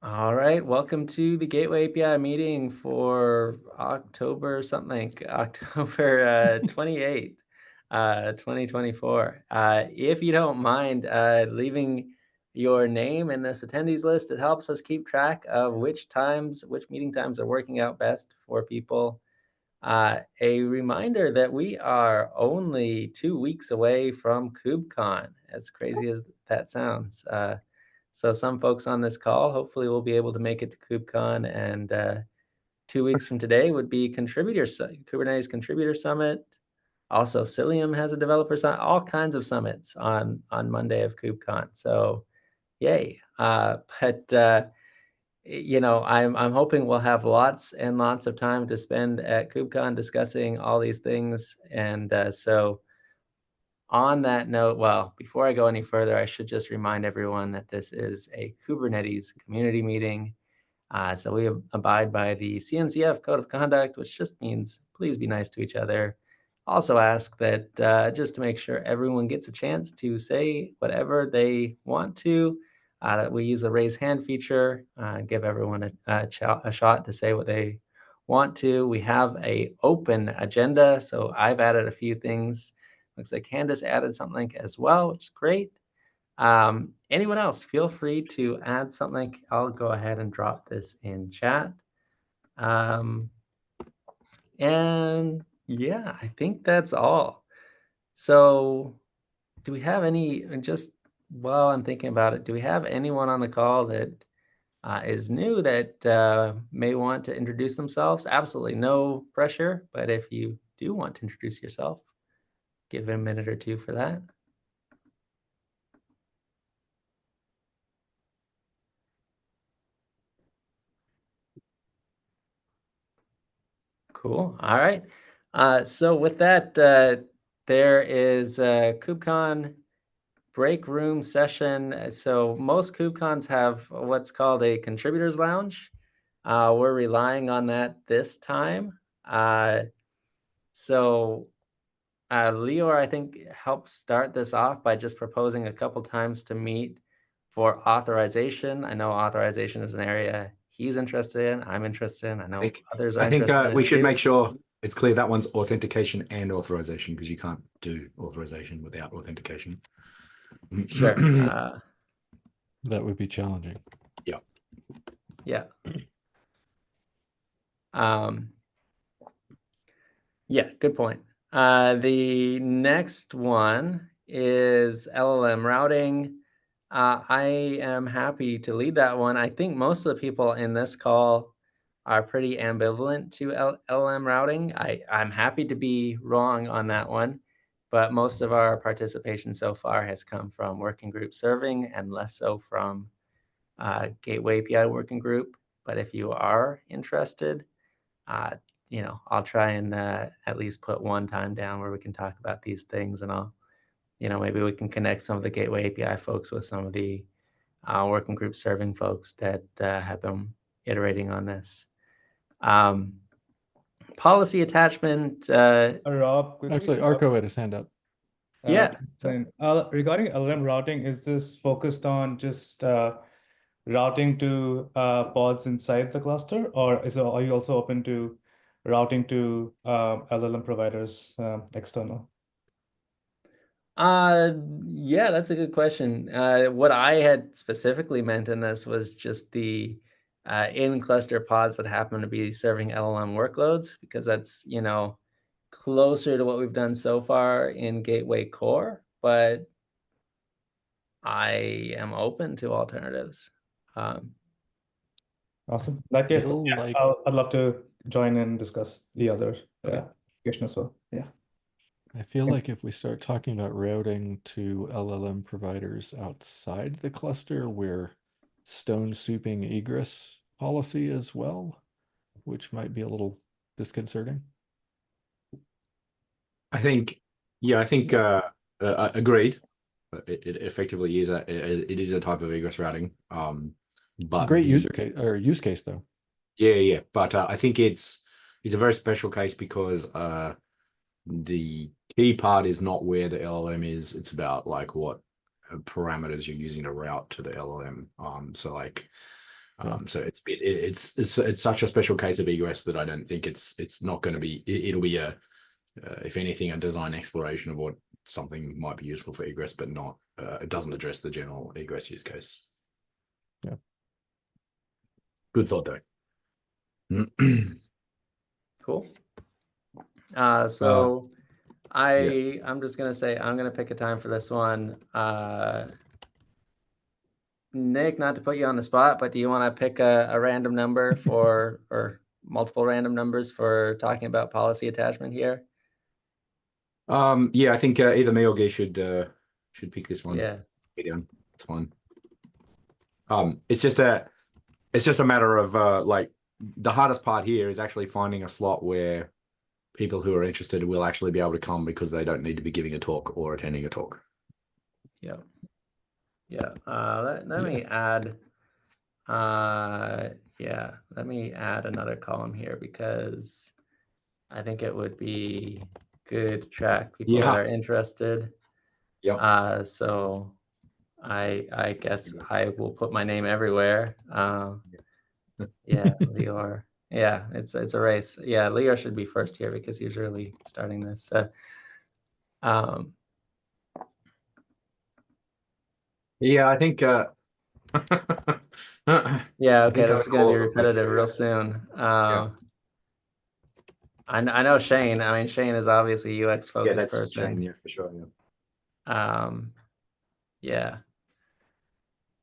All right, welcome to the Gateway API meeting for October something, October 28th, 2024. If you don't mind leaving your name in this attendees list, it helps us keep track of which meeting times are working out best for people. A reminder that we are only 2 weeks away from KubeCon, as crazy as that sounds. So some folks on this call hopefully will be able to make it to KubeCon, and 2 weeks from today would be Kubernetes Contributor Summit. Also, Cilium has a developer summit. All kinds of summits on Monday of KubeCon. So, yay! I'm hoping we'll have lots and lots of time to spend at KubeCon discussing all these things. And so on that note, well, before I go any further, I should just remind everyone that this is a Kubernetes community meeting. So we abide by the CNCF Code of Conduct, which just means please be nice to each other. Also ask that just to make sure everyone gets a chance to say whatever they want to, that we use the raise hand feature, give everyone a shot to say what they want to. We have a open agenda, so I've added a few things. Looks like Candace added something as well, which is great. Anyone else, feel free to add something. I'll go ahead and drop this in chat. Um, and yeah, I think that's all. So do we have any, and just while I'm thinking about it, do we have anyone on the call that is new that may want to introduce themselves? Absolutely no pressure, but if you do want to introduce yourself, give it a minute or two for that. Cool. All right. So with that, there is a KubeCon break room session. So most KubeCons have what's called a contributors lounge. We're relying on that this time. So Leor, I think, helped start this off by just proposing a couple times to meet for authorization. I know authorization is an area he's interested in. I'm interested in. I know others are I think interested in we it should too. make sure it's clear that one's authentication and authorization, because you can't do authorization without authentication. Sure. That would be challenging. Yeah. Yeah. Yeah, good point. The next one is LLM routing. I am happy to lead that one. I think most of the people in this call are pretty ambivalent to LLM routing. I'm happy to be wrong on that one, but most of our participation so far has come from working group serving and less so from Gateway API working group. But if you are interested, I'll try and at least put one time down where we can talk about these things, and maybe we can connect some of the Gateway API folks with some of the working group serving folks that have been iterating on this. Policy attachment. Rob, quickly. Actually, Arco had his hand up. Yeah. Regarding LLM routing, is this focused on just routing to pods inside the cluster, or are you also open to routing to LLM providers external? Yeah, that's a good question. What I had specifically meant in this was just the in-cluster pods that happen to be serving LLM workloads, because that's, closer to what we've done so far in Gateway Core, but I am open to alternatives. Awesome. In that case, I'd love to join in and discuss the other application as well. Yeah. I feel like if we start talking about routing to LLM providers outside the cluster, we're stone souping egress policy as well, which might be a little disconcerting. I think agreed. It effectively is a type of egress routing. But great use case though. Yeah. But I think it's a very special case because the key part is not where the LLM is. It's about like what parameters you're using to route to the LLM. So like Yeah. So it's such a special case of egress that I don't think it's not going to be. It'll be a if anything, a design exploration of what something might be useful for egress, but not it doesn't address the general egress use case. Yeah. Good thought though. Cool. So yeah. I'm just gonna say I'm gonna pick a time for this one. Nick, not to put you on the spot, but do you want to pick a random number for or multiple random numbers for talking about policy attachment here? Yeah, I think either me or Guy should pick this one. Yeah. It's fine. It's just a matter of like the hardest part here is actually finding a slot where people who are interested will actually be able to come because they don't need to be giving a talk or attending a talk. Yeah. Yeah. Let me add. Yeah. Let me add another column here because I think it would be good to track people that are interested. Yeah. So I guess I will put my name everywhere. Yeah, Lior. Yeah, it's a race. Yeah, Lior should be first here because he's really starting this. Yeah, I think yeah, okay, think this I is gonna be call it repetitive real soon. yeah. I know Shane. I mean, Shane is obviously a UX focused that's person. Shane, yeah, for sure. Yeah. Yeah.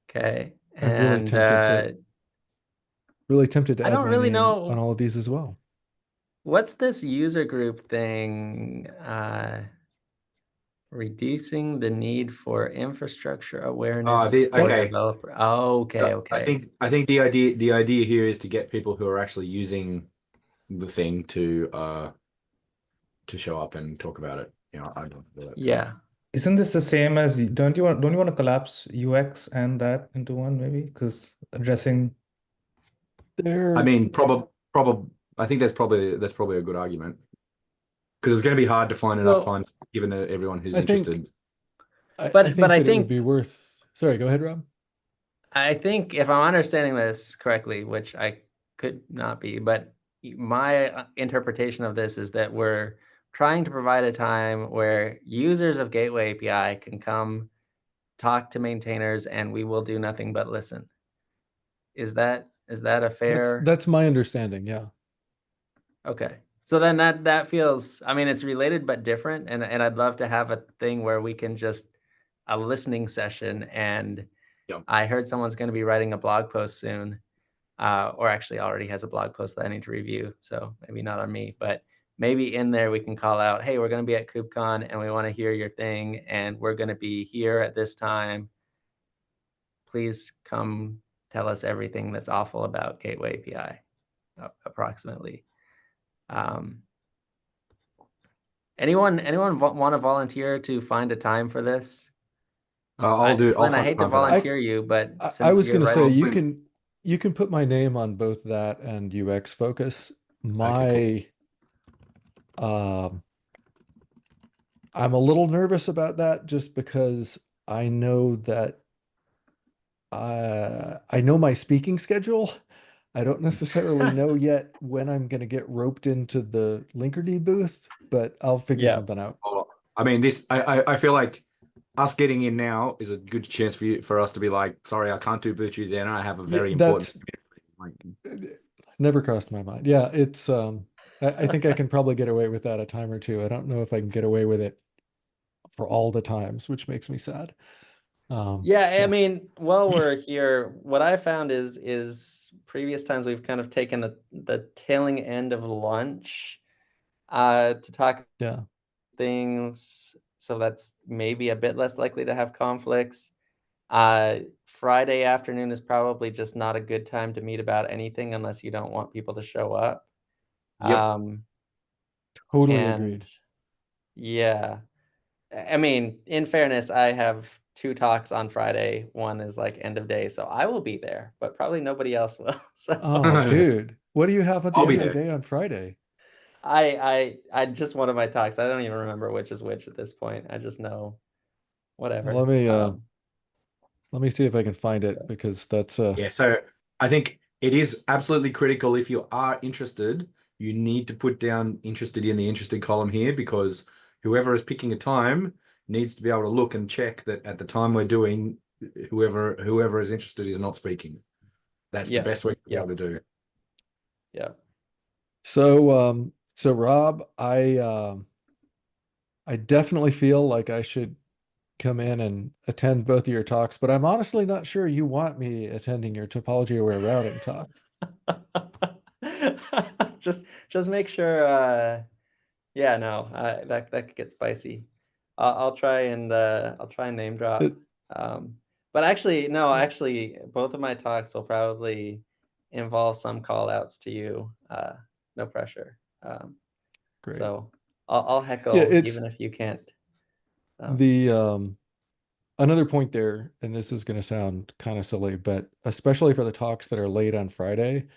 Okay. I'm really tempted to I add don't my really name know on all of these as well. what's this user group thing. Reducing the need for infrastructure awareness for okay. developer. Oh, okay. I think the idea here is to get people who are actually using the thing to show up and talk about it. You know, I don't do that. Yeah. Isn't this the same as, don't you want to collapse UX and that into one maybe? Because addressing I mean, I think that's probably a good argument because it's going to be hard to find enough time given to everyone who's interested. I think that it would be worth. Sorry, go ahead, Rob. I think if I'm understanding this correctly, which I could not be, but my interpretation of this is that we're trying to provide a time where users of Gateway API can come talk to maintainers and we will do nothing but listen. Is that a fair? That's my understanding. Yeah. Okay. So then that feels, I mean, it's related but different. And I'd love to have a thing where we can just a listening session. And I heard someone's going to be writing a blog post soon, or actually already has a blog post that I need to review. So maybe not on me, but maybe in there we can call out, hey, we're going to be at KubeCon and we want to hear your thing. And we're going to be here at this time. Please come tell us everything that's awful about Gateway API, approximately. Anyone want to volunteer to find a time for this? I'll do. Flynn, I hate to volunteer you, but I was going to say you can put my name on both that and UX focus. My I'm a little nervous about that just because I know that I know my speaking schedule. I don't necessarily know yet when I'm going to get roped into the Linkerd booth, but I'll figure something out. I mean, I feel like us getting in now is a good chance for us to be like, sorry, I can't do booth you then. I have a very important. Never crossed my mind. Yeah, it's I think I can probably get away with that a time or two. I don't know if I can get away with it for all the times, which makes me sad. I mean, while we're here, what I found is previous times we've kind of taken the tailing end of lunch to talk things, so that's maybe a bit less likely to have conflicts. Friday afternoon is probably just not a good time to meet about anything unless you don't want people to show up. Totally agreed. Yeah. I mean, in fairness, I have 2 talks on Friday. One is like end of day, so I will be there, but probably nobody else will. So. Oh, dude, what do you have at the end of the day on Friday? I just one of my talks. I don't even remember which is which at this point. I just know whatever. Let me see if I can find it because that's So I think it is absolutely critical if you are interested, you need to put down interested in the interested column here, because whoever is picking a time needs to be able to look and check that at the time we're doing, whoever is interested is not speaking. That's the Yeah. best way to be Yeah. able to do it. Yeah. So, so Rob, I definitely feel like I should come in and attend both of your talks, but I'm honestly not sure you want me attending your topology aware routing talk. Just make sure. Yeah, no, that could get spicy. I'll try and name drop. It- But actually, no, actually, both of my talks will probably involve some call outs to you. No pressure. Great. So I'll Yeah, heckle it's even if you can't. the another point there, and this is going to sound kind of silly, but especially for the talks that are late on Friday,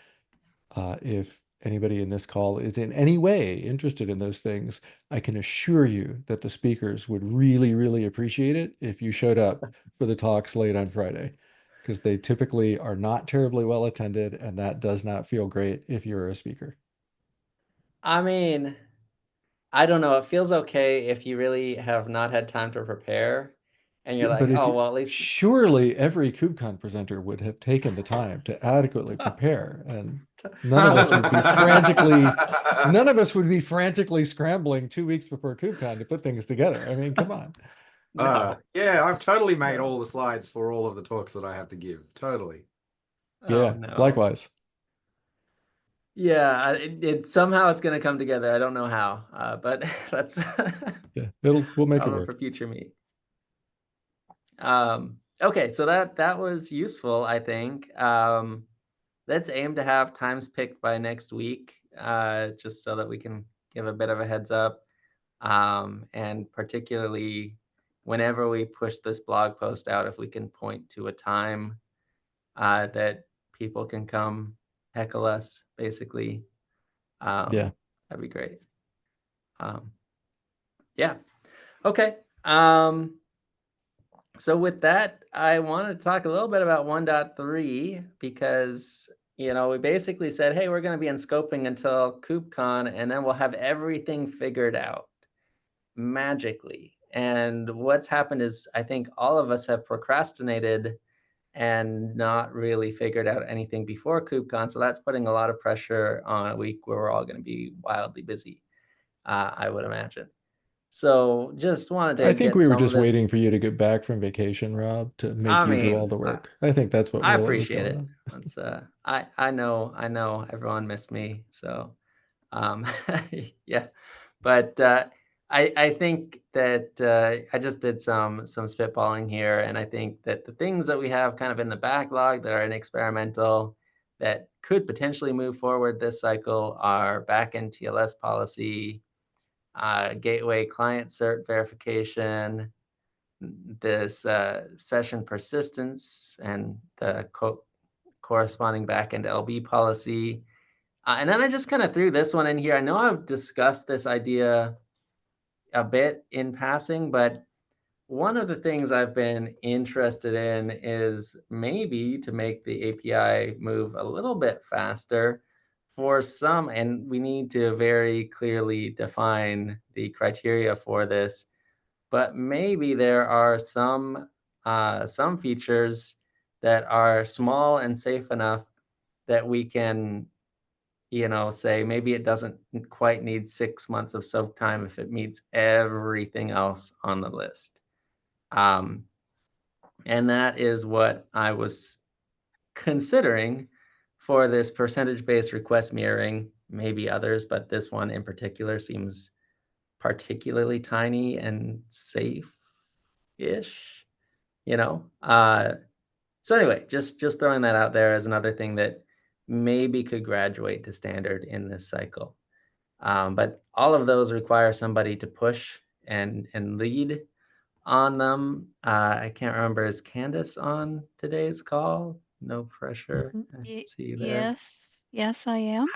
if anybody in this call is in any way interested in those things, I can assure you that the speakers would really, really appreciate it if you showed up for the talks late on Friday, because they typically are not terribly well attended, and that does not feel great if you're a speaker. I mean, I don't know. It feels okay if you really have not had time to prepare, and you're like, But if oh you, well, at least surely every KubeCon presenter would have taken the time to adequately prepare, and none of us would be frantically scrambling 2 weeks before KubeCon to put things together. I mean, come on. no. Yeah, I've totally made No. all the slides for all of the talks that I have to give. Totally. Oh Yeah, no. likewise. Yeah, it somehow it's gonna come together. I don't know how, but that's Yeah, we'll make it problem work. for future me. Okay, so that was useful, I think. Let's aim to have times picked by next week, just so that we can give a bit of a heads up. And particularly whenever we push this blog post out, if we can point to a time that people can come heckle us, basically. Yeah. That'd be great. Yeah. Okay. So with that, I wanted to talk a little bit about 1.3 because, we basically said, hey, we're going to be in scoping until KubeCon, and then we'll have everything figured out magically. And what's happened is I think all of us have procrastinated and not really figured out anything before KubeCon. So that's putting a lot of pressure on a week where we're all going to be wildly busy, I would imagine. So just wanted to I think get we were some of just this. waiting for you to get back from vacation, Rob, to make I you do all mean, the work. I think that's what I really was appreciate going it. on. It's I know everyone missed me, so yeah. But I think that I just did some spitballing here, and I think that the things that we have kind of in the backlog that are in experimental that could potentially move forward this cycle are backend TLS policy, gateway client cert verification, this session persistence, and the corresponding backend LB policy. And then I just kind of threw this one in here. I know I've discussed this idea a bit in passing, but one of the things I've been interested in is maybe to make the API move a little bit faster for some, and we need to very clearly define the criteria for this, but maybe there are some features that are small and safe enough that we can, say maybe it doesn't quite need 6 months of soak time if it meets everything else on the list. And that is what I was considering for this percentage-based request mirroring, maybe others, but this one in particular seems particularly tiny and safe-ish, So anyway, just throwing that out there as another thing that maybe could graduate to standard in this cycle. But all of those require somebody to push and lead on them. I can't remember, is Candace on today's call? No pressure. I see you there. Yes, I am.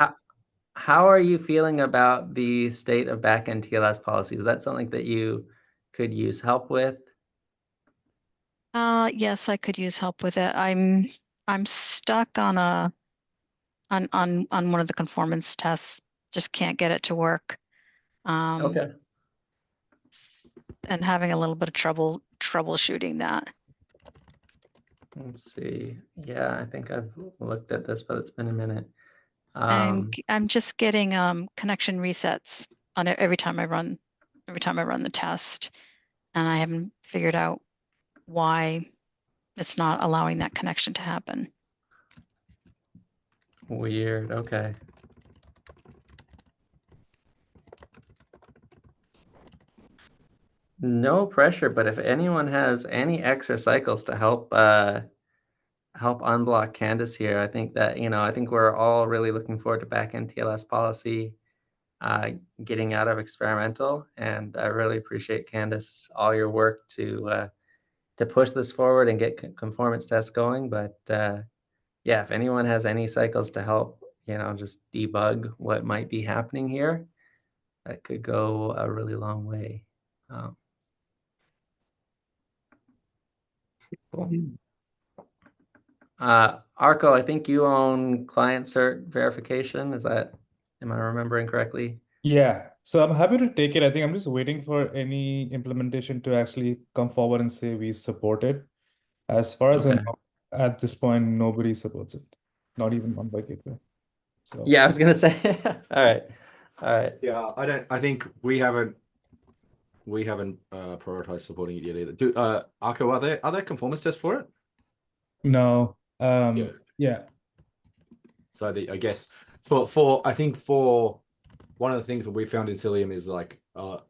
How are you feeling about the state of backend TLS policy? Is that something that you could use help with? Yes, I could use help with it. I'm I'm stuck on on one of the conformance tests. Just can't get it to work. Okay. And having a little bit of troubleshooting that. Let's see. Yeah, I think I've looked at this, but it's been a minute. I'm just getting connection resets on it every time I run the test, and I haven't figured out why it's not allowing that connection to happen. Weird. Okay. No pressure, but if anyone has any extra cycles to help help unblock Candace here, I think that, I think we're all really looking forward to back-end TLS policy getting out of experimental, and I really appreciate, Candace, all your work to push this forward and get conformance tests going. But yeah, if anyone has any cycles to help, just debug what might be happening here, that could go a really long way. Cool. Arco, I think you own client cert verification. Am I remembering correctly? Yeah, so I'm happy to take it. I think I'm just waiting for any implementation to actually come forward and say we support it. As far as I Okay. know, at this point, nobody supports it, not even on by Gateway. So Yeah, I was gonna say. All right. Yeah, I think we haven't prioritized supporting it yet either. Arco, are there conformance tests for it? no, Yeah. So I guess for one of the things that we found in Cilium is like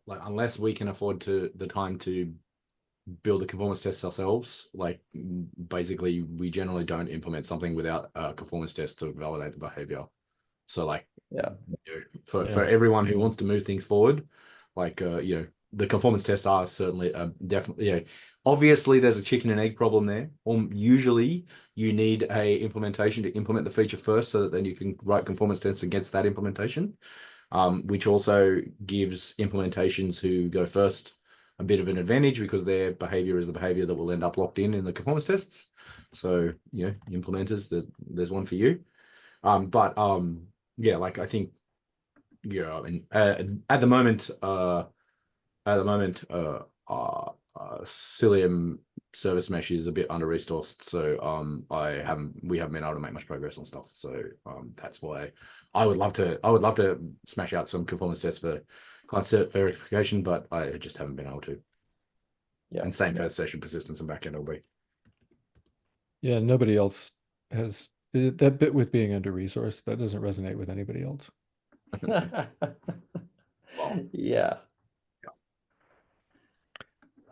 unless we can afford the time to build the conformance tests ourselves, like basically we generally don't implement something without a conformance test to validate the behavior. So like, yeah, for everyone who wants to move things forward, like the conformance tests are certainly definitely, obviously there's a chicken and egg problem there. Usually you need a implementation to implement the feature first, so that then you can write conformance tests against that implementation, which also gives implementations who go first a bit of an advantage, because their behavior is the behavior that will end up locked in the conformance tests. So implementers, there's one for you. Yeah, like I think, I mean, at the moment, Cilium service mesh is a bit under resourced, so we haven't been able to make much progress on stuff. So that's why I would love to smash out some conformance tests for client cert verification, but I just haven't been able to. Yeah. And same for session persistence and backend LB. Yeah, nobody else has that bit with being under resourced. That doesn't resonate with anybody else. Yeah.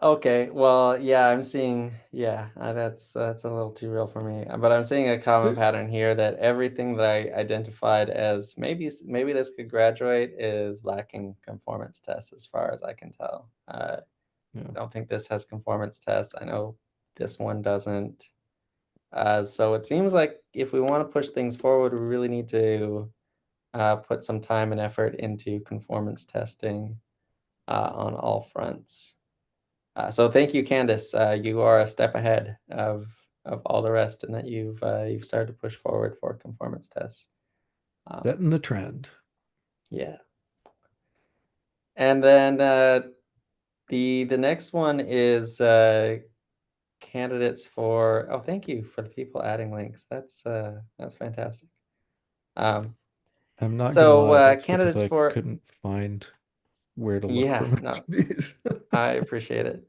Okay, well, yeah, I'm seeing, that's a little too real for me. But I'm seeing a common pattern here that everything that I identified as maybe this could graduate is lacking conformance tests, as far as I can tell. I don't think this has conformance tests. I know this one doesn't. So it seems like if we want to push things forward, we really need to put some time and effort into conformance testing on all fronts. So thank you, Candace. You are a step ahead of all the rest, and that you've started to push forward for conformance tests. Setting the trend. Yeah. And then the next one is candidates for. Oh, thank you for the people adding links. That's fantastic. I'm not so gonna lie, that's candidates because I for couldn't find where to look for most of these. I appreciate it.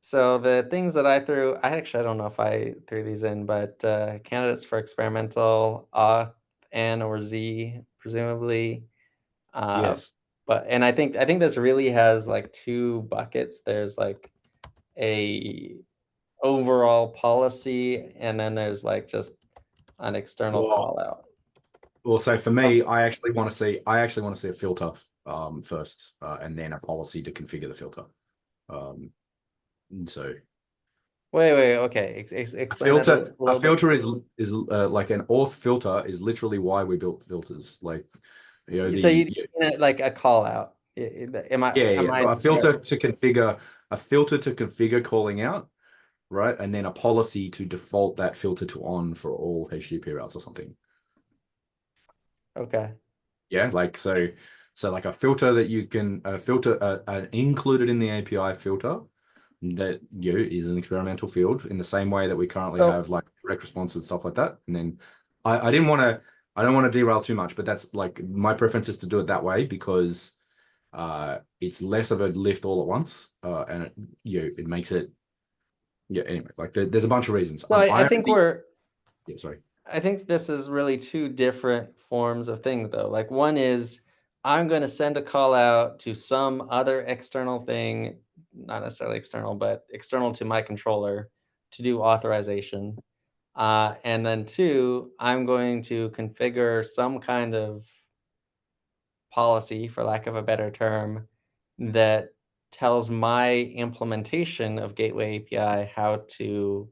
So the things that I threw, I don't know if I threw these in, but candidates for experimental, auth, N or Z, presumably. Yes. And I think this really has like two buckets. There's like a overall policy, and then there's like just an external call out. Well, so for me, I actually want to see a filter first, and then a policy to configure the filter. So wait, okay. Explain that a filter is like an auth filter is literally why we built filters. Like, so you like a call out. Am I? A filter to configure calling out right? And then a policy to default that filter to on for all HTTP routes or something. Okay. Yeah, like so like a filter that you can filter included in the API filter that is an experimental field in the same way that we currently So- have like direct response and stuff like that. And then I don't want to derail too much, but that's like my preference is to do it that way because it's less of a lift all at once, and it makes it anyway. Like there's a bunch of reasons. No, I think sorry. I think this is really two different forms of things, though. Like one is I'm going to send a call out to some other external thing, not necessarily external, but external to my controller to do authorization. And then two, I'm going to configure some kind of policy, for lack of a better term, that tells my implementation of Gateway API how to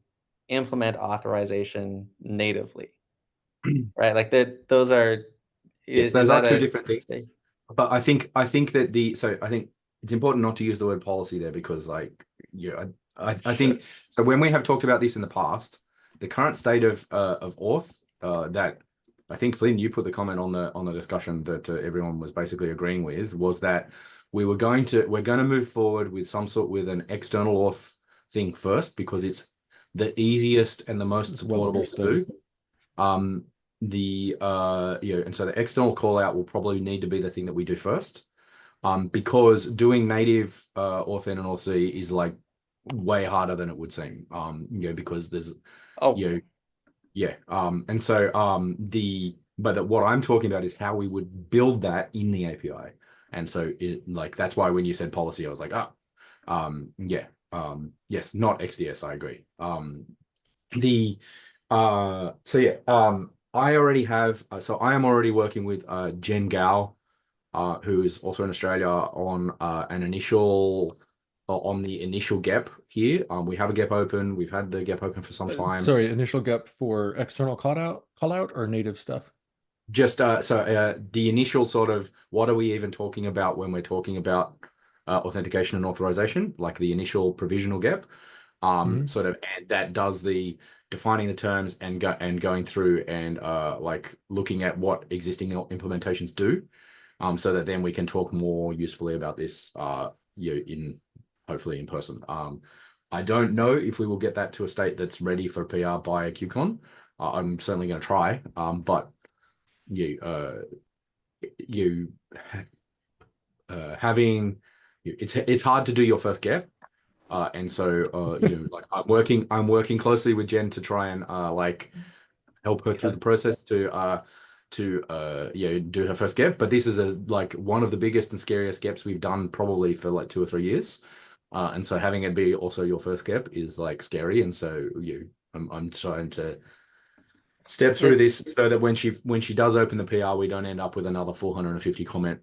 implement authorization natively. Right? Like those are Yes, is those are that two a different things. mistake? But I think that I think it's important not to use the word policy there because I think so when we have talked about this in the past, the current state of auth that I think Flynn, you put the comment on the discussion that everyone was basically agreeing with was that we're going to move forward with with an external auth thing first because it's the easiest and the most supportable to do. And so the external call out will probably need to be the thing that we do first, because doing native auth in and auth C is like way harder than it would seem, because there's and so what I'm talking about is how we would build that in the API. And so that's why when you said policy I was like yes, not XDS, I agree. I already have, I am already working with Jen Gao, who is also in Australia on on the initial GEP here. We have a GEP open. We've had the GEP open for some time. Sorry, initial GEP for external call out or native stuff? Just the initial sort of what are we even talking about when we're talking about authentication and authorization, like the initial provisional GEP. Sort of, and that does the defining the terms and going through and like looking at what existing implementations do, so that then we can talk more usefully about this hopefully in person. I don't know if we will get that to a state that's ready for PR by KubeCon. I'm certainly going to try, but it's hard to do your first GEP. And so like I'm working closely with Jen to try and like help her through the process to do her first GEP. But this is like one of the biggest and scariest GEPs we've done probably for like 2 or 3 years. And so having it be also your first GEP is like scary. And so I'm trying to step through this so that when she does open the PR, we don't end up with another 450 comment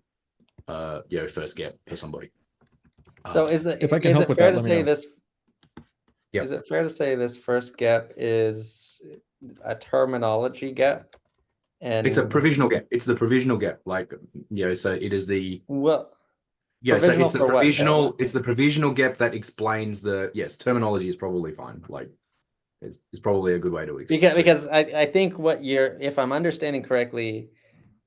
first GEP for somebody. So is it if I can help with fair that, to let me say know. this? Yep. Is it fair to say this first GEP is a terminology GEP? And it's a provisional GEP. It's the provisional GEP. Like, so it is the so it's the provisional. It's the provisional GEP that explains terminology is probably fine. Like, it's probably a good way to explain. Because I think if I'm understanding correctly,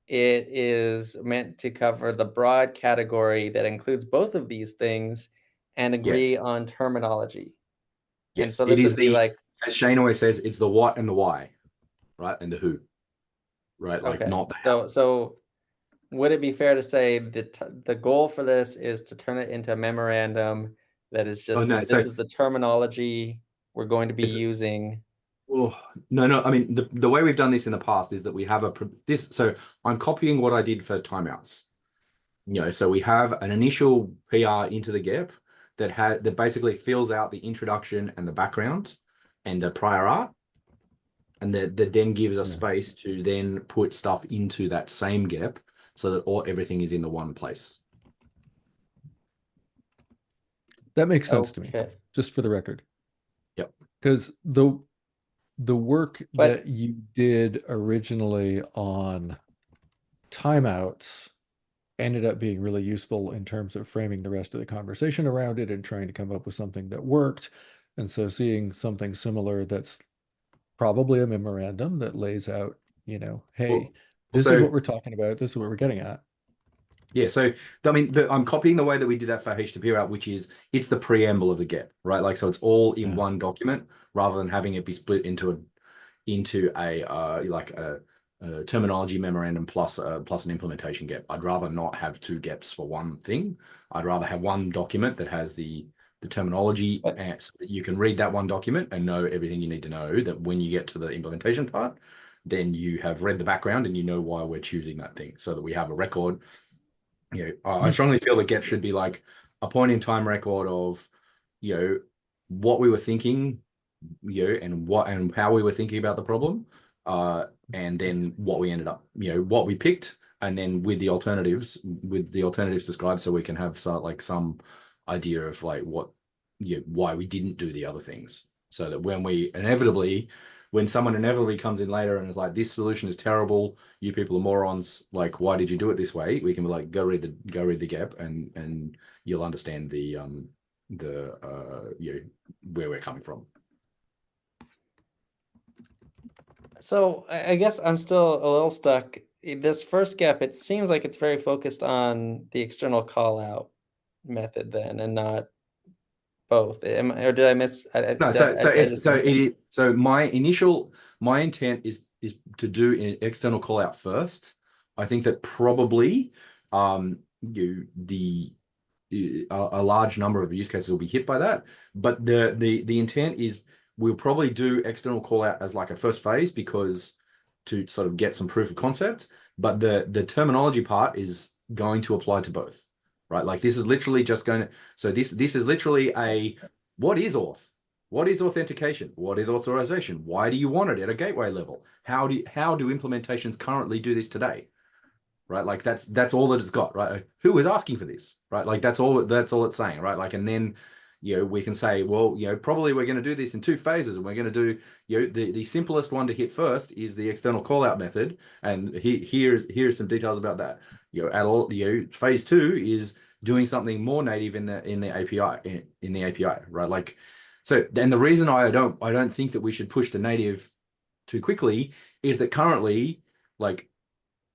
it is meant to cover the broad category that includes both of these things and agree on terminology. Yes, and so this would be like, as Shane always says, it's the what and the why, right, and the who, right? Like not the how. So would it be fair to say that the goal for this is to turn it into a memorandum that is just this is the terminology we're going to be using? Oh, no. I mean, the way we've done this in the past is that we have so I'm copying what I did for timeouts. So we have an initial PR into the GEP that basically fills out the introduction and the background and the prior art, and that then gives us space to then put stuff into that same GEP so that everything is in the one place. That makes sense to me, just for the record. Yep. Because the work that you did originally on timeouts ended up being really useful in terms of framing the rest of the conversation around it and trying to come up with something that worked. And so seeing something similar that's probably a memorandum that lays out, you know, hey, Well, this is also- what we're talking about, this is what we're getting at. Yeah, so I mean, I'm copying the way that we did that for HTTP route, which is it's the preamble of the GEP, right? Like, so it's all in Yeah. one document rather than having it be split into a terminology memorandum plus an implementation GEP. I'd rather not have two GEPs for one thing. I'd rather have one document that has the terminology, and so that you can read that one document and know everything you need to know. That when you get to the implementation part, then you have read the background and you know why we're choosing that thing, so that we have a record. You know, I strongly feel that GEP should be like a point in time record of, you know, what we were thinking, you know, and how we were thinking about the problem, and then what we ended up, you know, what we picked, and then with the alternatives described, so we can have some idea of like what, you know, why we didn't do the other things, so that when someone inevitably comes in later and is like, this solution is terrible, you people are morons, like, why did you do it this way? We can be like, go read the GEP, and you'll understand the you know, where we're coming from. So I guess I'm still a little stuck. This first GEP, it seems like it's very focused on the external call out method then, and not both. Or did I miss? So my intent is to do an external call out first. I think that probably a large number of use cases will be hit by that, but the intent is we'll probably do external call out as like a first phase, because to sort of get some proof of concept, but the terminology part is going to apply to both, right? Like, this is literally just going to, so this is literally what is auth? What is authentication? What is authorization? Why do you want it at a gateway level? How do implementations currently do this today? Right? Like, that's all that it's got, right? Who is asking for this? Right? Like, that's all it's saying, right? Like, and then, you know, we can say, well, you know, probably we're going to do this in two phases, and we're going to do, you know, the simplest one to hit first is the external call out method, and here's some details about that. You know, phase 2 is doing something more native in the API, right? Like, so, and the reason I don't think that we should push to native too quickly is that currently, like,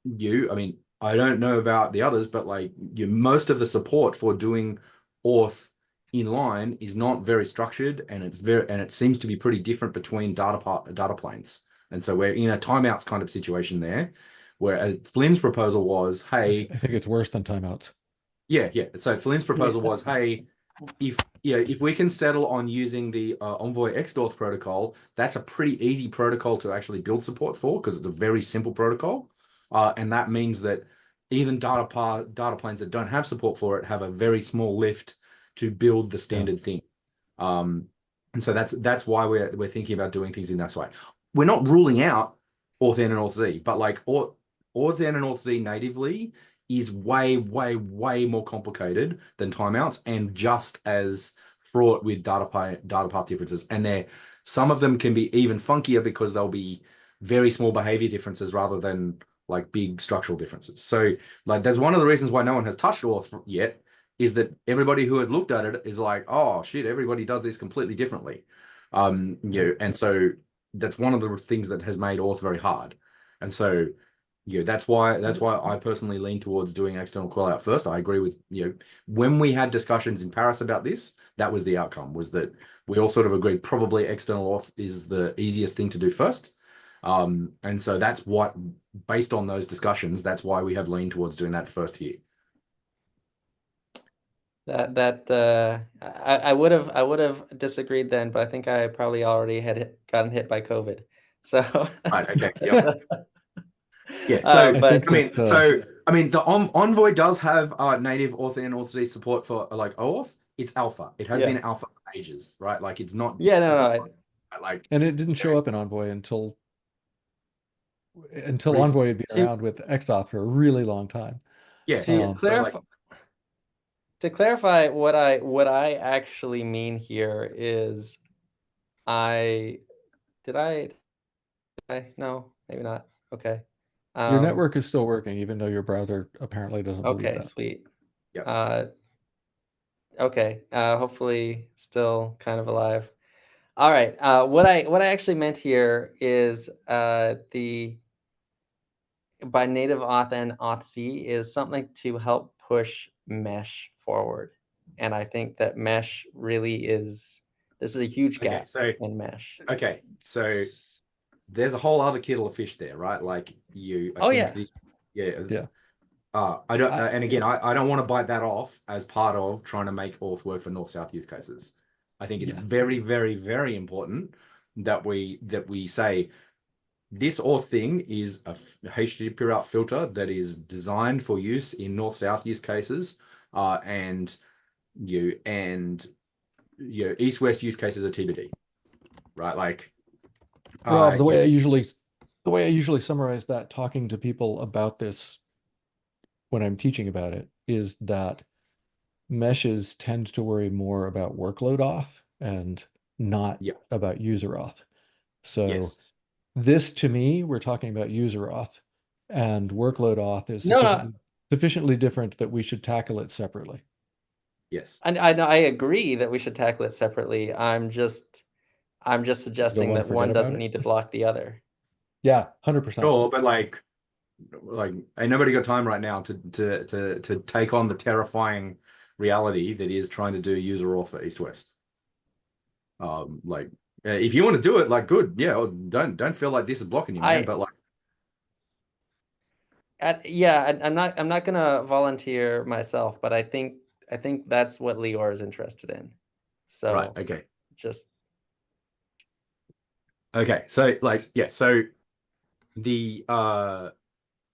I mean, I don't know about the others, but like, most of the support for doing auth inline is not very structured, and it seems to be pretty different between data planes. And so we're in a timeouts kind of situation there, where Flynn's proposal was, hey, I think it's worse than timeouts. Yeah. So Flynn's proposal was, hey, if we can settle on using the Envoy XDauth protocol, that's a pretty easy protocol to actually build support for, because it's a very simple protocol, and that means that even data planes that don't have support for it have a very small lift to build the standard thing. And so that's why we're thinking about doing things in that way. We're not ruling out authn and authz, but like authn and authz natively is way, way, way more complicated than timeouts, and just as fraught with data path differences. And some of them can be even funkier, because they'll be very small behavior differences rather than like big structural differences. So like, there's one of the reasons why no one has touched auth yet, is that everybody who has looked at it is like, oh shit, everybody does this completely differently. You know, and so that's one of the things that has made auth very hard. And so, you know, that's why I personally lean towards doing external call out first. I agree with, you know, when we had discussions in Paris about this, that was the outcome, was that we all sort of agreed probably external auth is the easiest thing to do first. And so that's what, based on those discussions, that's why we have leaned towards doing that first here. I would have disagreed then, but I think I probably already had gotten hit by COVID. So right, okay, yeah. So, yeah. So I mean, the Envoy does have native auth and auth support for like OAuth. It's alpha. It has been alpha for ages, right? Like, it's not. Yeah, Like, and it didn't show up in Envoy until Envoy had been around with XDauth for a really long time. Yeah. To clarify, what I actually mean here is, no, maybe not. Okay. Your network is still working, even though your browser apparently doesn't believe that. Okay, sweet. Yeah. Okay. Hopefully still kind of alive. All right. What I actually meant here is the by native auth and auth-c is something to help push mesh forward. And I think that mesh really is, this is a huge Okay, gap so in mesh. okay, so there's a whole other kettle of fish there, right? Like I Oh, think yeah. the yeah. Yeah. I don't, and again, I don't want to bite that off as part of trying to make auth work for north-south use cases. I think it's very, very, very important that we say this auth thing is a HTTP route filter that is designed for use in north-south use cases, and east-west use cases are TBD, right? Like, Rob, the way I usually summarize that talking to people about this when I'm teaching about it is that meshes tend to worry more about workload auth and not about user auth. So yes. this to me, we're talking about user auth, and workload auth is No, sufficiently different that we should tackle it separately. Yes. and I agree that we should tackle it separately. I'm just suggesting wanna that forget one about doesn't it? need to block the other. Yeah, 100%. Sure, but like ain't nobody got time right now to take on the terrifying reality that is trying to do user auth for east-west. If you want to do it, like, good, yeah. Don't feel like this is blocking you, man. But like, I'm not gonna volunteer myself, but I think that's what Lior is interested in. So right, okay, just okay. So like, yeah. So the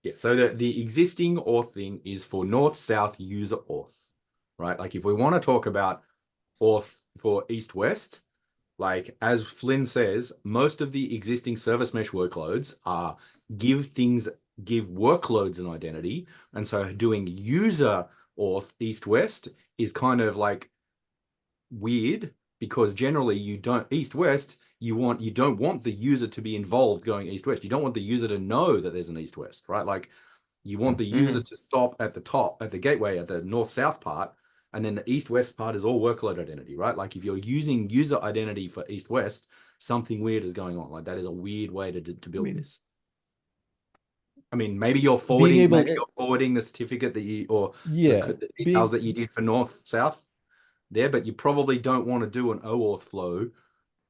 the existing auth thing is for north-south user auth, right? Like, if we want to talk about auth for east-west, like as Flynn says, most of the existing service mesh workloads are give workloads an identity. And so doing user auth east-west is kind of like weird, because generally you don't east-west, you don't want the user to be involved going east-west. You don't want the user to know that there's an east-west, right? Like, you want the user to stop at the top, at the gateway, at the north-south part, and then the east-west part is all workload identity, right? Like, if you're using user identity for east-west, something weird is going on. Like, that is a weird way to build this. I mean, maybe you're forwarding the certificate that you, or the details that you did for north-south there, but you probably don't want to do an OAuth flow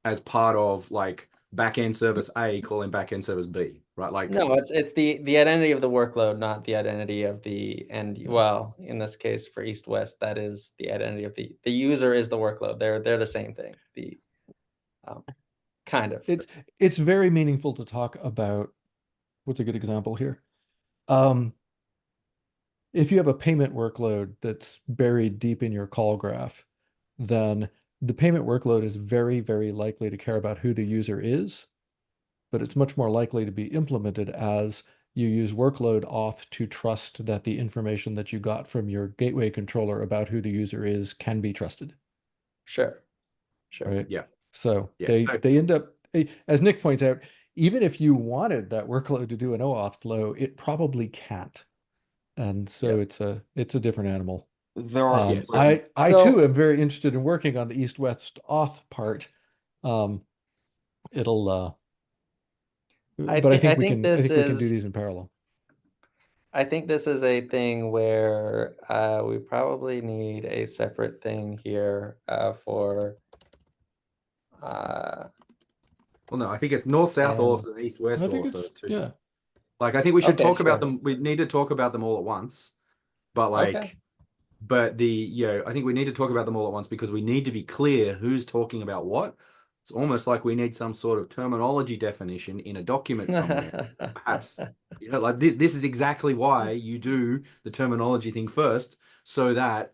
as part of like backend service A calling backend service B, right? Like, no, it's the identity of the workload, not the identity of the end. Well, in this case for east-west, that is the identity of the user is the workload. They're the same thing. The kind of. It's very meaningful to talk about. What's a good example here? If you have a payment workload that's buried deep in your call graph, then the payment workload is very, very likely to care about who the user is, but it's much more likely to be implemented as you use workload auth to trust that the information that you got from your gateway controller about who the user is can be trusted. Sure. Right? Yeah. So they end up, as Nick points out, even if you wanted that workload to do an OAuth flow, it probably can't. And so it's a different animal. There are some I too am very interested in working on the east-west auth part. It'll but I think we can do these in parallel. I think this is a thing where we probably need a separate thing here for well, no, I think it's north-south auth and east-west auth too. Yeah. Like, I think we should talk about them. We need to talk about them all at once. But like, but I think we need to talk about them all at once because we need to be clear who's talking about what. It's almost like we need some sort of terminology definition in a document somewhere, perhaps. Like this is exactly why you do the terminology thing first, so that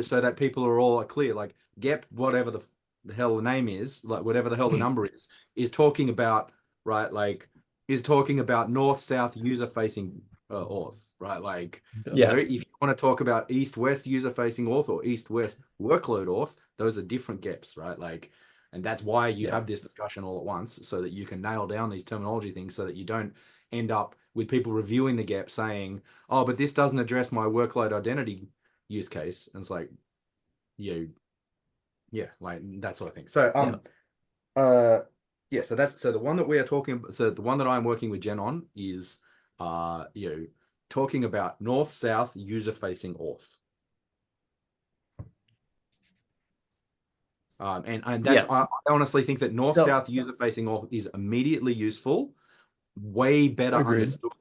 so that people are all clear. Like, GEP, whatever the hell the name is, like whatever the hell the number is talking about, right? Like, is talking about north-south user-facing auth, right? Like, if you want to talk about east-west user-facing auth or east-west workload auth, those are different GEPs, right? Like, and that's why you have this discussion all at once, so that you can nail down these terminology things, so that you don't end up with people reviewing the GEP saying, oh, but this doesn't address my workload identity use case. And it's like, like that sort of thing. So, Yeah, so the one that we are talking about, so the one that I'm working with Jen on is talking about north-south user-facing auth. And that's I honestly think that north-south user-facing auth is immediately useful, way better understood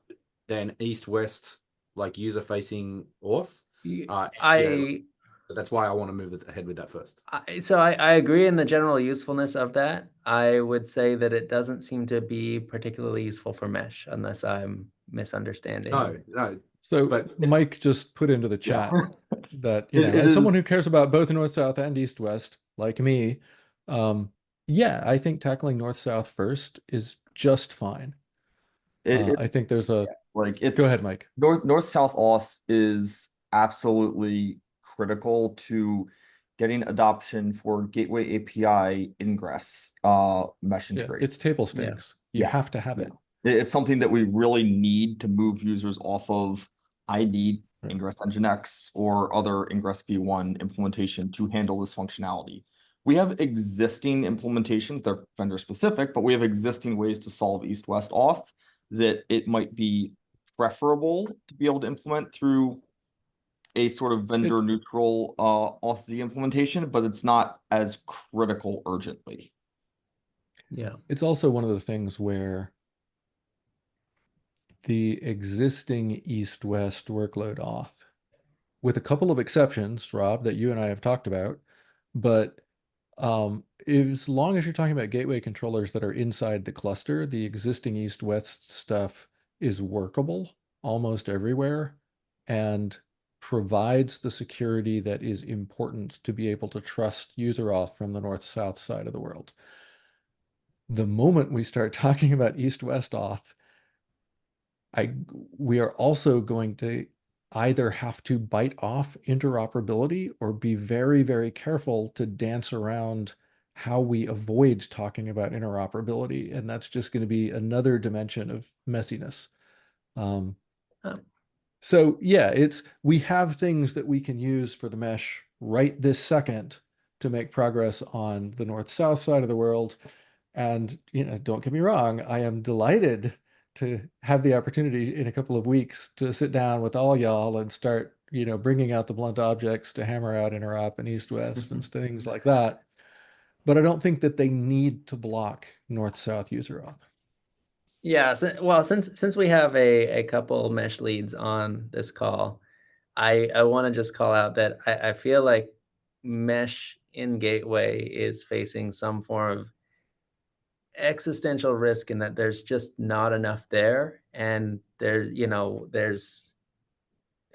than east-west like user-facing auth. That's why I want to move ahead with that first. So I agree in the general usefulness of that. I would say that it doesn't seem to be particularly useful for mesh, unless I'm misunderstanding. No. So Mike just put into the chat that, It someone is- who cares about both north-south and east-west, like me, yeah, I think tackling north-south first is just fine. I think there's a go ahead, Mike. North-south auth is absolutely critical to getting adoption for Gateway API ingress mesh integration. It's table stakes. You have to have it. It's something that we really need to move users off of ID Ingress Nginx or other Ingress v1 implementation to handle this functionality. We have existing implementations, they're vendor specific, but we have existing ways to solve east-west auth that it might be preferable to be able to implement through a sort of vendor neutral auth-z implementation, but it's not as critical urgently. Yeah. It's also one of the things where the existing east-west workload auth, with a couple of exceptions, Rob, that you and I have talked about, but as long as you're talking about gateway controllers that are inside the cluster, the existing east-west stuff is workable almost everywhere and provides the security that is important to be able to trust user auth from the north-south side of the world. The moment we start talking about east-west auth, we are also going to either have to bite off interoperability or be very, very careful to dance around how we avoid talking about interoperability. And that's just going to be another dimension of messiness. So yeah, we have things that we can use for the mesh right this second to make progress on the north-south side of the world. And, don't get me wrong, I am delighted to have the opportunity in a couple of weeks to sit down with all y'all and start, bringing out the blunt objects to hammer out interop and east-west and things like that. But I don't think that they need to block north-south user auth. Yeah. Well, since we have a couple mesh leads on this call, I want to just call out that I feel like mesh in gateway is facing some form of existential risk in that there's just not enough there, and there's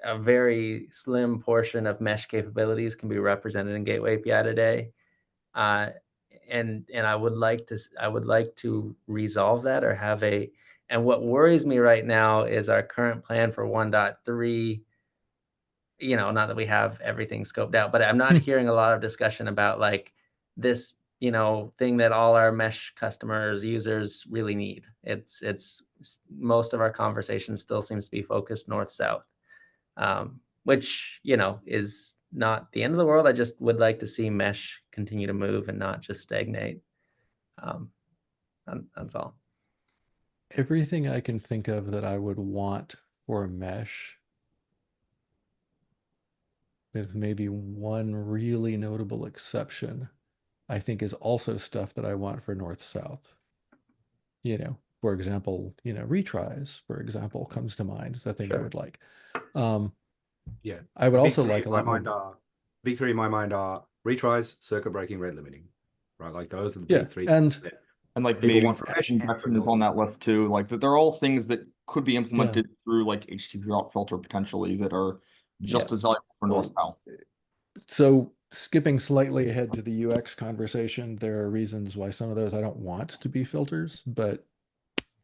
a very slim portion of mesh capabilities can be represented in Gateway API today, and I would like to resolve that or have a. And what worries me right now is our current plan for 1.3. Not that we have everything scoped out, but I'm not hearing a lot of discussion about like this thing that all our mesh customers, users really need. It's most of our conversation still seems to be focused north-south, which, is not the end of the world. I just would like to see mesh continue to move and not just stagnate. That's all. Everything I can think of that I would want for mesh, with maybe one really notable exception, I think is also stuff that I want for north-south. For example, retries, for example, comes to mind as a thing I would like. Yeah. I would also like a lot more. Big three in my mind are retries, circuit breaking, rate limiting. Right? Like those are the big three. And like maybe injection is on that list too. Like they're all things that could be implemented through like HTTP route filter potentially that are just as valuable for north-south. So skipping slightly ahead to the UX conversation, there are reasons why some of those I don't want to be filters, but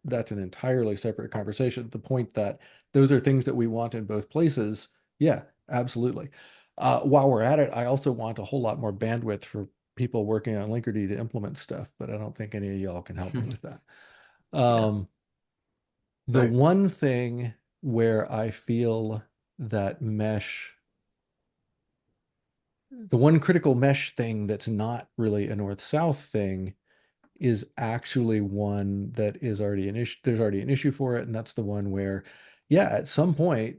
that's an entirely separate conversation. The point that those are things that we want in both places. Yeah, absolutely. While we're at it, I also want a whole lot more bandwidth for people working on Linkerd to implement stuff, but I don't think any of y'all can help me with that. The one thing where I feel that the one critical mesh thing that's not really a north-south thing is actually one that is already an issue. There's already an issue for it, and that's the one where, yeah, at some point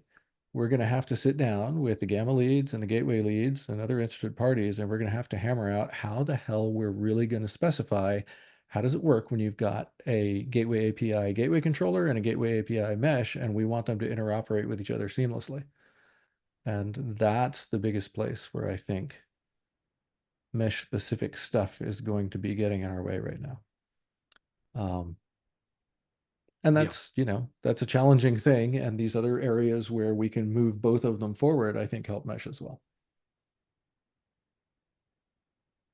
we're going to have to sit down with the Gamma leads and the Gateway leads and other interested parties, and we're going to have to hammer out how the hell we're really going to specify how does it work when you've got a Gateway API gateway controller and a Gateway API mesh, and we want them to interoperate with each other seamlessly. And that's the biggest place where I think mesh specific stuff is going to be getting in our way right now. And that's, that's a challenging thing. And these other areas where we can move both of them forward, I think help mesh as well.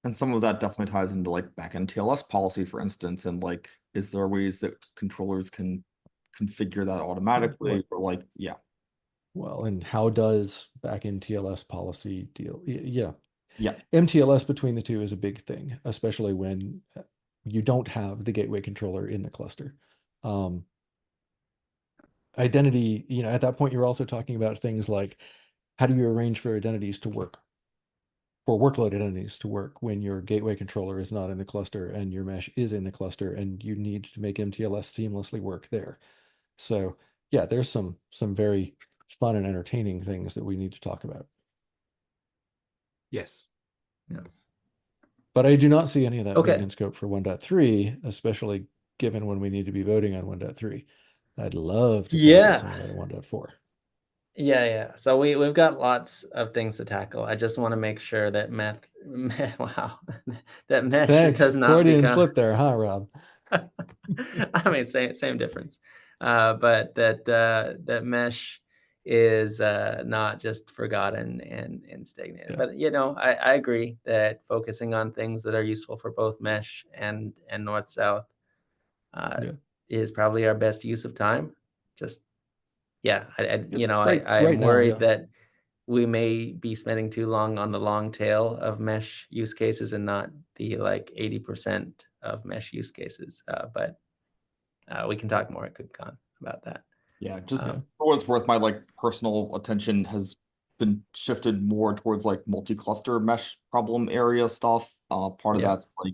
And some of that definitely ties into like backend TLS policy, for instance, and like, is there ways that controllers can configure that automatically, or like, yeah. Well, and how does backend TLS policy deal? Yeah. Yeah. MTLS between the two is a big thing, especially when you don't have the gateway controller in the cluster. Identity, at that point, you're also talking about things like, how do you arrange for identities to work? For workload identities to work when your gateway controller is not in the cluster and your mesh is in the cluster, and you need to make MTLS seamlessly work there. So yeah, there's some very fun and entertaining things that we need to talk about. Yes. Yeah. But I do not see any of that Okay. being in scope for 1.3, especially given when we need to be voting on 1.3. I'd love to tackle some of that in 1.4. Yeah. So we've got lots of things to tackle. I just want to make sure that wow, that mesh Thanks. does not Freudian become. slip there, huh, Rob? I mean, same difference. But that mesh is not just forgotten and stagnated. Yeah. But I agree that focusing on things that are useful for both mesh and north-south is probably our best use of time. Just I'm worried that we may be spending too long on the long tail of mesh use cases and not the like 80% of mesh use cases. But we can talk more at KubeCon about that. Yeah, just for what it's worth, my like personal attention has been shifted more towards like multi-cluster mesh problem area stuff. Part of that's like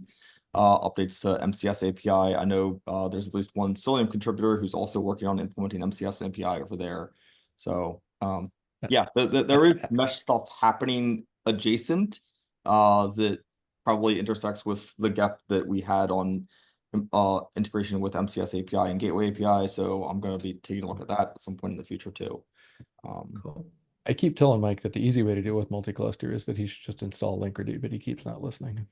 updates to MCS API. I know there's at least one Cilium contributor who's also working on implementing MCS API over there. So yeah, there is mesh stuff happening adjacent that probably intersects with the gap that we had on integration with MCS API and Gateway API. So I'm going to be taking a look at that at some point in the future too. Cool. I keep telling Mike that the easy way to deal with multi-cluster is that he should just install Linkerd, but he keeps not listening.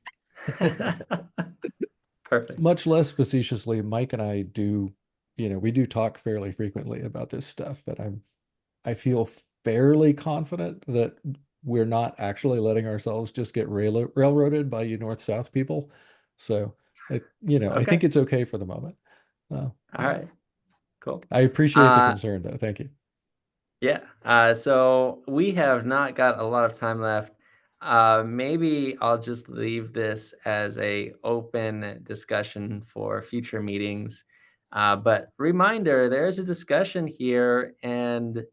Perfect. Much less facetiously, Mike and I do, we do talk fairly frequently about this stuff, but I feel fairly confident that we're not actually letting ourselves just get railroaded by you north-south people. So, I think it's okay for the moment. All right. Cool. I appreciate the concern, though. Thank you. Yeah. So we have not got a lot of time left. Maybe I'll just leave this as a open discussion for future meetings. But reminder, there's a discussion here, and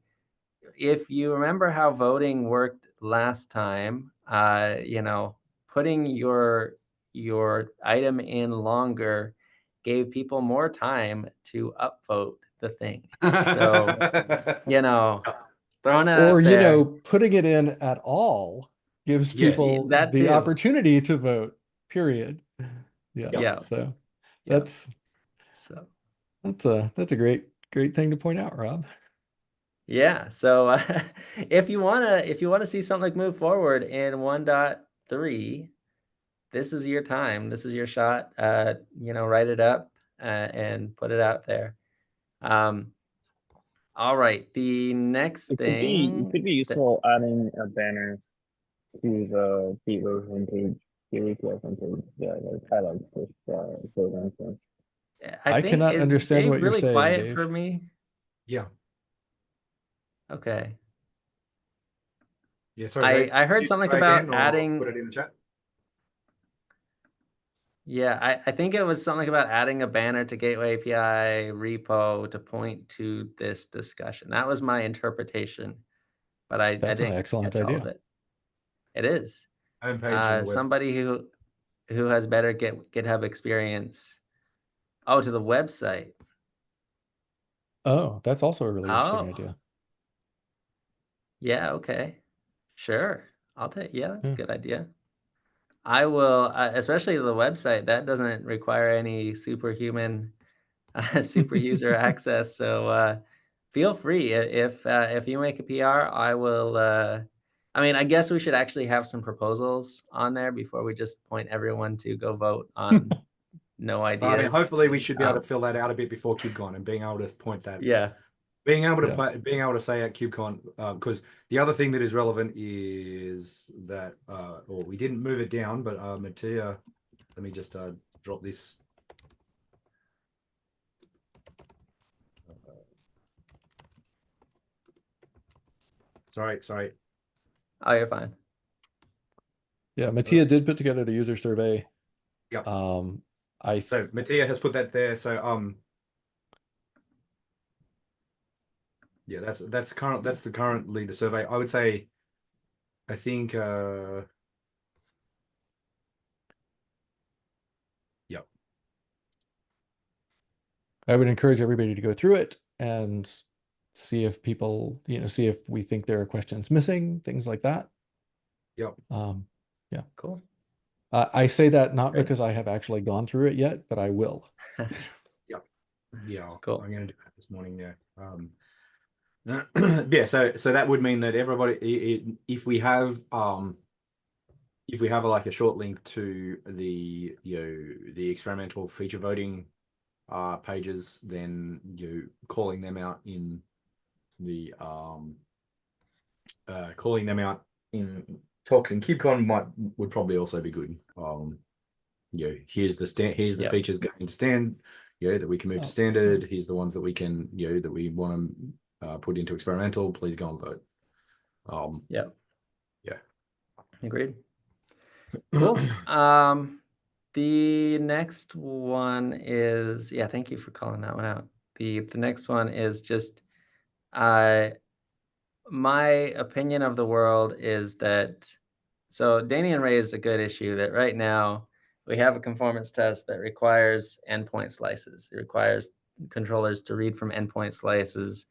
if you remember how voting worked last time, putting your item in longer gave people more time to upvote the thing. So, throwing it out there. Or, putting it in at all gives people that the too. opportunity to vote, period. Yeah. So that's a great thing to point out, Rob. Yeah. So if you wanna see something move forward in 1.3, this is your time. This is your shot. Write it up and put it out there. All right. The next thing it could be useful adding a banner to the gateway homepage, gateway homepage. Yeah, like highlights this program. So. I cannot understand what you're saying, quiet Dave. for me. Yeah. Okay. Yeah, sorry. I heard something about adding. Put it in the chat. Yeah, I think it was something about adding a banner to Gateway API repo to point to this discussion. That was my interpretation, but I That's didn't an excellent catch all idea. of it. It is. Homepage from the Somebody who who has better GitHub experience? Oh, to the website. Oh, that's also a really interesting Oh. idea. Yeah, okay. Sure. I'll take, yeah, that's a Yeah. good idea. I will, especially the website, that doesn't require any superhuman super user access. So feel free if you make a PR, I will. I mean, I guess we should actually have some proposals on there before we just point everyone to go vote on no ideas. I mean, hopefully we should be able to fill that out a bit before KubeCon and being able to point that. Yeah. Being able to being able to say at KubeCon, because the other thing that is relevant is that, or we didn't move it down, but Mattia, let me just drop this. Sorry. Oh, you're fine. Yeah, Mattia did put together the user survey. Yep. So Mattia has put that there. So yeah, that's currently the survey. I would say, I think yep. I would encourage everybody to go through it and see if people, see if we think there are questions missing, things like that. Yep. Yeah. Cool. I say that not Great. because I have actually gone through it yet, but I will. Yep. Yeah. Cool. I'm going to do that this morning. Yeah. Yeah. So that would mean that everybody, if we have like a short link to the the experimental feature voting pages, then calling them out in the talks in KubeCon would probably also be good. Here's the features going to stand, that we can move to standard. Here's the ones that we can, that we want to put into experimental. Please go and vote. Yeah. Agreed. Cool. The next one is, thank you for calling that one out. The next one is just my opinion of the world is that, so Danian raised a good issue that right now we have a conformance test that requires endpoint slices. It requires controllers to read from endpoint slices.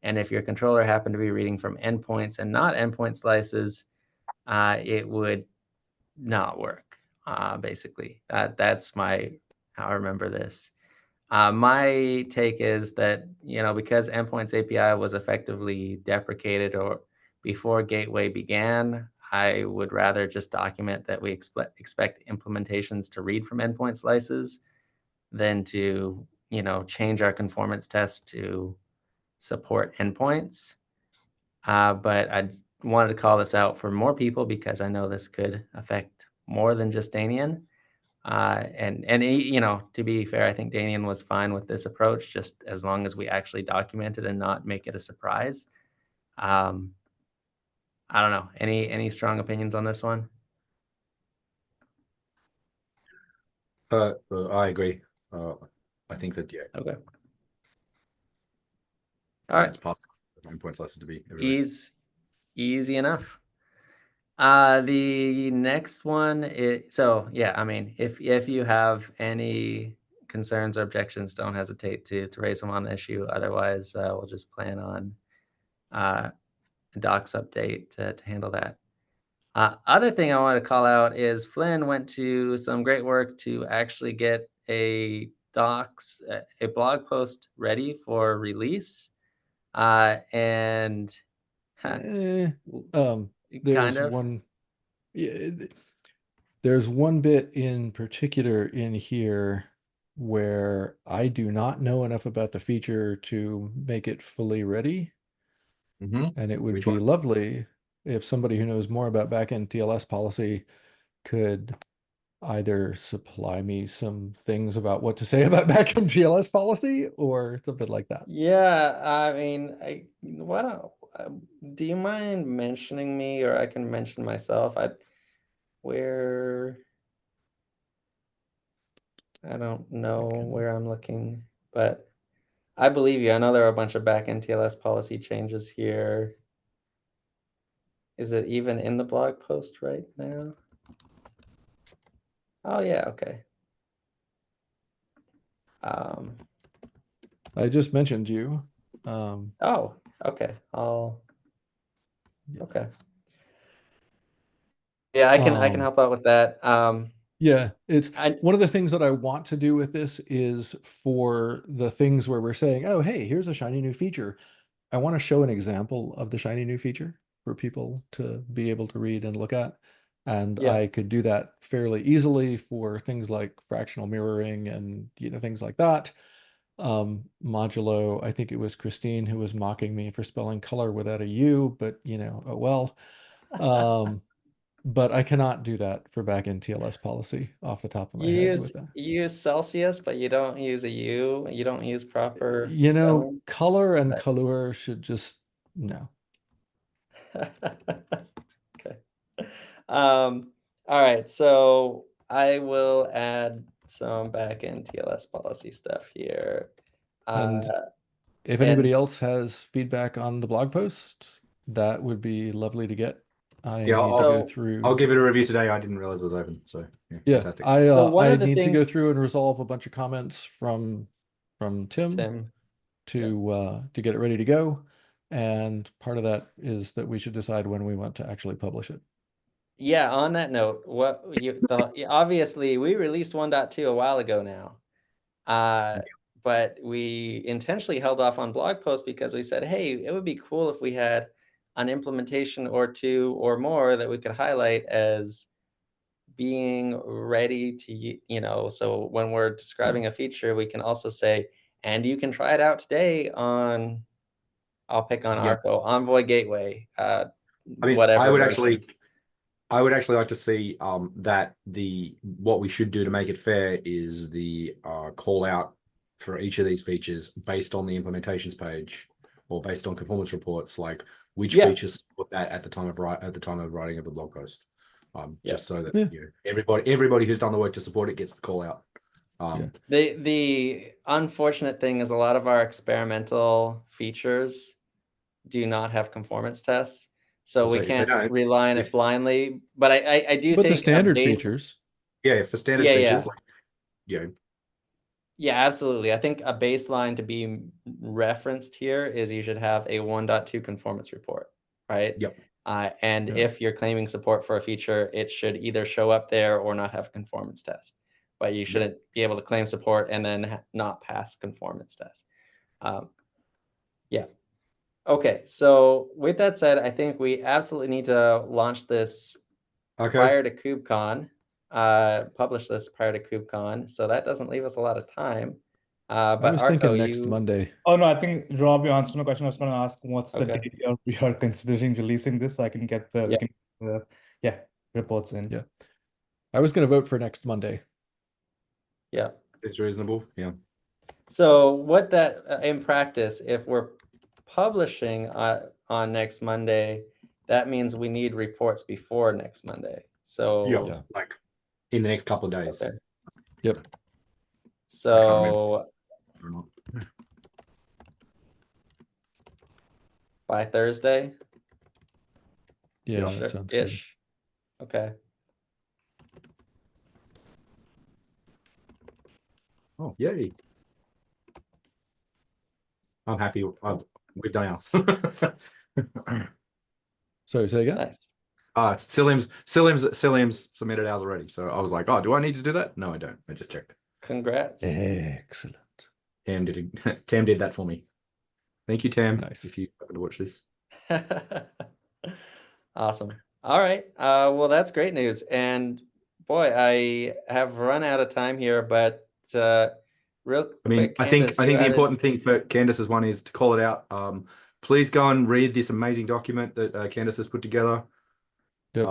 And if your controller happened to be reading from endpoints and not endpoint slices, it would not work. Basically, that's how I remember this. My take is that, because endpoints API was effectively deprecated or before Gateway began, I would rather just document that we expect implementations to read from endpoint slices than to, change our conformance test to support endpoints. But I wanted to call this out for more people because I know this could affect more than just Danian. And he, to be fair, I think Danian was fine with this approach, just as long as we actually document it and not make it a surprise. I don't know. Any strong opinions on this one? I agree. I think that Okay. All right. it's possible for endpoint slices to be everywhere. Easy enough. The next one is, so yeah, I mean, if you have any concerns or objections, don't hesitate to raise them on the issue. Otherwise, we'll just plan on a docs update to handle that. Other thing I want to call out is Flynn went to some great work to actually get a docs, a blog post ready for release. And There's kind of. one. Yeah, there's one bit in particular in here where I do not know enough about the feature to make it fully ready. And it would be lovely if somebody who knows more about backend TLS policy could either supply me some things about what to say about backend TLS policy or something like that. Yeah, I mean, why don't, do you mind mentioning me, or I can mention myself? I don't know where I'm looking, but I believe you. I know there are a bunch of backend TLS policy changes here. Is it even in the blog post right now? Oh yeah, okay. I just mentioned you. Oh, okay. Okay. Yeah, I can help out with that. Yeah, it's I one of the things that I want to do with this is for the things where we're saying, oh, hey, here's a shiny new feature. I want to show an example of the shiny new feature for people to be able to read and look at. And Yeah. I could do that fairly easily for things like fractional mirroring and things like that. Modulo, I think it was Christine who was mocking me for spelling color without a U, but oh well. But I cannot do that for backend TLS policy off the top of my head with that. You use Celsius, but you don't use a U. You don't use proper spelling. Color and color should just no. Okay. All right, so I will add some backend TLS policy stuff here. And if and- anybody else has feedback on the blog post, that would be lovely to get. I Yeah, need to go through. I'll give it a review today. I didn't realize it was open, so Yeah, fantastic. So one I of the need to go through and resolve a bunch of comments from Tim. To get it ready to go, and part of that is that we should decide when we want to actually publish it. Yeah, on that note, obviously we released 1.2 a while ago now, but we intentionally held off on blog posts because we said, hey, it would be cool if we had an implementation or two or more that we could highlight as being ready to, so when we're describing a feature, we can also say, and you can try it out today on, I'll pick on Arco, Envoy Gateway, whatever version. I would actually like to see that what we should do to make it fair is the call out for each of these features based on the implementations page or based on conformance reports, like which features support that at the time of writing of the blog post. Just so that everybody who's done the work to support it gets the call out. The unfortunate thing is a lot of our experimental features do not have conformance tests, so we can't rely on it blindly. But I do think the standard features. Yeah, for standard features, yeah, absolutely. I think a baseline to be referenced here is you should have a 1.2 conformance report, right? Yep. And if you're claiming support for a feature, it should either show up there or not have a conformance test. But you shouldn't be able to claim support and then not pass conformance test. Yeah. Okay, so with that said, I think we absolutely need to launch this prior to KubeCon, publish this prior to KubeCon, so that doesn't leave us a lot of time. But I was thinking next Monday. Oh no, I think Rob, you answered my question. I was going to ask what's the date we are considering releasing this, so I can get the reports in. Yeah, I was going to vote for next Monday. Yeah, it's reasonable. Yeah. So what that in practice, if we're publishing on next Monday, that means we need reports before next Monday. So like in the next couple of days. Okay. Yep. So by Thursday. Yeah, that sounds good. Okay. Oh, yay. I'm happy. We've done ours. Sorry, say again? Nice. Selim's submitted ours already. So I was like, oh, do I need to do that? No, I don't. I just checked. Congrats. Excellent. Tam did that for me. Thank you, Tam. Nice. If you happen to watch this. Awesome. All right. Well, that's great news. And boy, I have run out of time here, but real quick, I mean, I think the important thing for Candace's one is to call it out. Please go and read this amazing document that Candace has put together. Yep.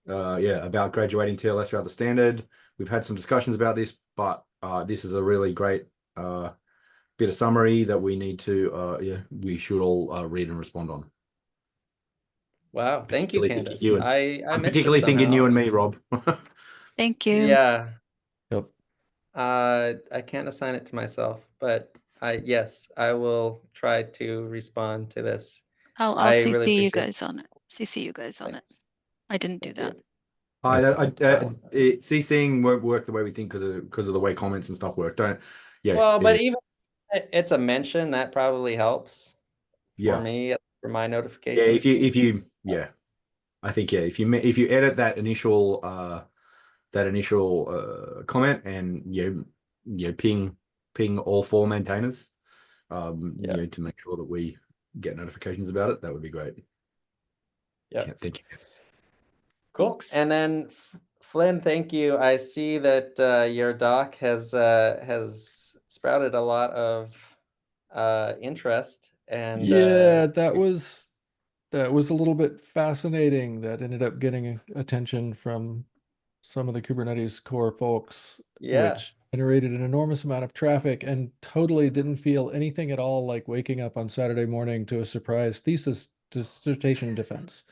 About graduating TLS throughout the standard. We've had some discussions about this, but this is a really great bit of summary that we need to we should all read and respond on. Wow, thank you, Candace. I'm particularly thinking you and me, Rob. Thank you. Yeah. Yep. I can't assign it to myself, but yes, I will try to respond to this. I'll CC you guys on it. CC you guys on it. I didn't do that. CCing won't work the way we think because of the way comments and stuff work. Don't. Yeah. Well, but even it's a mention that probably helps yeah. for me for my Yeah. notifications. If you I think if you edit that initial comment and ping all 4 maintainers, to make sure that we get notifications about it, that would be great. Yeah. Thank you. Cool. Thanks. And then Flynn, thank you. I see that your doc has sprouted a lot of interest, and Yeah, that was a little bit fascinating. That ended up getting attention from some of the Kubernetes core folks, which generated an enormous amount of traffic and totally didn't feel anything at all like waking up on Saturday morning to a surprise thesis dissertation defense.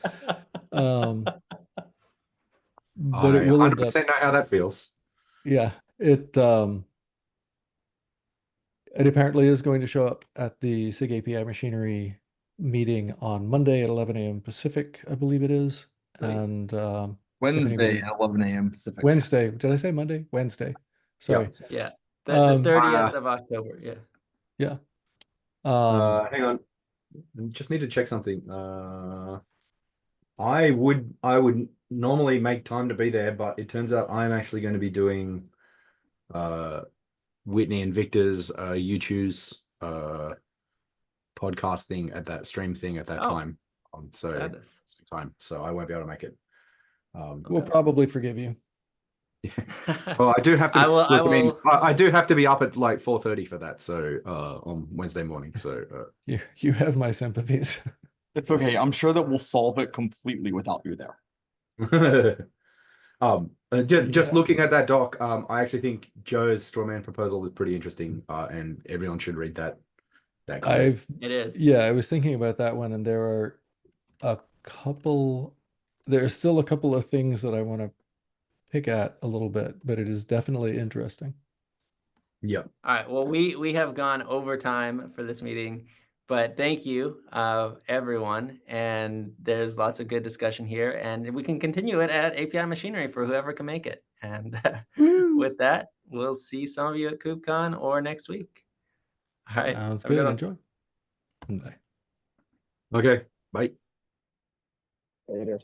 But it will end up. 100% know how that feels. Yeah, it apparently is going to show up at the SIG API machinery meeting on Monday at 11 a.m. Pacific, I believe it is. Sweet. And Wednesday at 11 a.m. Pacific. Wednesday. Did I say Monday? Wednesday. Sorry. Yeah. The 30th of October. Yeah. Yeah. Hang on. Just need to check something. I would normally make time to be there, but it turns out I'm actually going to be doing Whitney and Victor's YouTube's podcast thing at that stream thing at that time. So I won't be able to make it. We'll probably forgive you. Yeah. Well, I do have to. I do have to be up at like 4:30 for that. So on Wednesday morning. So you have my sympathies. It's okay. I'm sure that we'll solve it completely without you there. Just looking at that doc, I actually think Joe's strawman proposal is pretty interesting, and everyone should read that. It is. Yeah, I was thinking about that one, and there are still a couple of things that I want to pick at a little bit, but it is definitely interesting. Yeah. All right. Well, we have gone over time for this meeting, but thank you, everyone. And there's lots of good discussion here, and we can continue it at API Machinery for whoever can make it. And with that, we'll see some of you at KubeCon or next week. All right. Sounds good. Enjoy. Bye. Okay. Bye. Later.